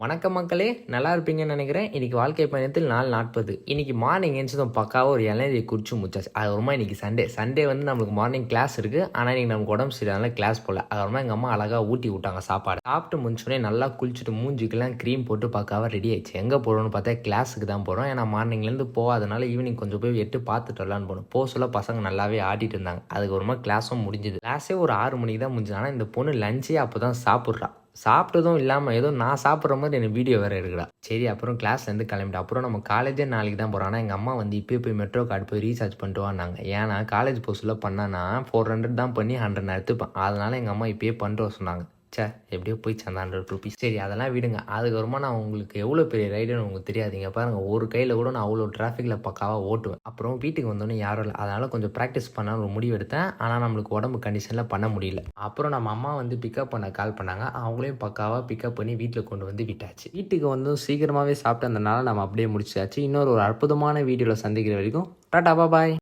வணக்கம் மக்களே, நல்லா இருப்பீங்கன்னு நினைக்கிறேன். இன்னைக்கு வாழ்க்கை பயணத்தில் நாள் 40. இன்னைக்கு மார்னிங் எழுந்ததும் பக்காவாக ஒரு இளநீரை குடிச்சு முடிச்சாச்சு. அதுக்கப்புறமா இன்னைக்கு சண்டே வந்து நம்மளுக்கு மார்னிங் கிளாஸ் இருக்குது. ஆனால் இன்னைக்கு நமக்கு உடம்பு சரியில்லை, கிளாஸ் போகல. அதுக்கப்புறமா எங்கள் அம்மா அழகாக ஊட்டி விட்டாங்க சாப்பாடு. சாப்பிட்டு முடிச்சோடனே நல்லா குளிச்சுட்டு மூஞ்சிக்கெல்லாம் க்ரீம் போட்டு பக்காவாக ரெடி ஆயிடுச்சு. எங்கே போகிறோம்னு பார்த்தா கிளாஸுக்கு தான் போகிறோம். ஏன்னா மார்னிங்லேருந்து போகாதனால ஈவினிங் கொஞ்சம் போய் எட்டு பார்த்துட்டு வரலான்னு போகணும். போக சொல்ல பசங்க நல்லாவே ஆடிட்டு இருந்தாங்க. அதுக்கப்புறமா கிளாஸும் முடிஞ்சுது. கிளாஸே ஒரு 6 மணிக்கு தான் முடிஞ்சது. ஆனால் இந்த பொண்ணு லஞ்சே அப்போ தான் சாப்பிட்றா. சாப்பிட்டதும் இல்லாமல் ஏதோ நான் சாப்பிட்ற மாதிரி எனக்கு வீடியோ வேறு எடுக்கிறா. சரி, அப்புறம் கிளாஸ்லேருந்து கிளம்பிட்டு அப்புறம் நம்ம காலேஜே நாளைக்கு தான் போகிறோம். ஆனால் எங்கள் அம்மா வந்து இப்போயே போய் மெட்ரோ கார்டு போய் ரீசார்ஜ் பண்ணிட்டு வாங்க. ஏன்னா காலேஜ் போஸ்ட்டில் பண்ணான்னா 400 தான் பண்ணி 100 எடுத்துப்பேன். அதனால் எங்கள் அம்மா இப்போயே பண்ணிட்டு வர சொன்னாங்க. எப்படியோ போய் அந்த 100 ருபீஸ். சரி, அதெல்லாம் விடுங்க. அதுக்கப்புறமா நான் உங்களுக்கு எவ்வளோ பெரிய ரைடுன்னு உங்களுக்கு தெரியாதீங்க. பாருங்கள், ஒரு கையில் கூட நான் அவ்வளோ டிராஃபிக்கில் பக்காவாக ஓட்டுவேன். அப்புறம் வீட்டுக்கு வந்தோடனே யாரும் இல்லை. அதனால் கொஞ்சம் ப்ராக்டிஸ் பண்ண ஒரு முடிவு எடுத்தேன். ஆனால் நம்மளுக்கு உடம்பு கண்டிஷனில் பண்ண முடியல. அப்புறம் நம்ம அம்மா வந்து பிக்கப் பண்ண கால் பண்ணாங்க. அவங்களையும் பக்காவாக பிக்கப் பண்ணி வீட்டில் கொண்டு வந்து விட்டாச்சு. வீட்டுக்கு வந்து சீக்கிரமாகவே சாப்பிட்டு அந்தனால நம்ம அப்படியே முடிச்சாச்சு. இன்னொரு அற்புதமான வீடியோவில் சந்திக்கிற வரைக்கும் டாடா பாய்.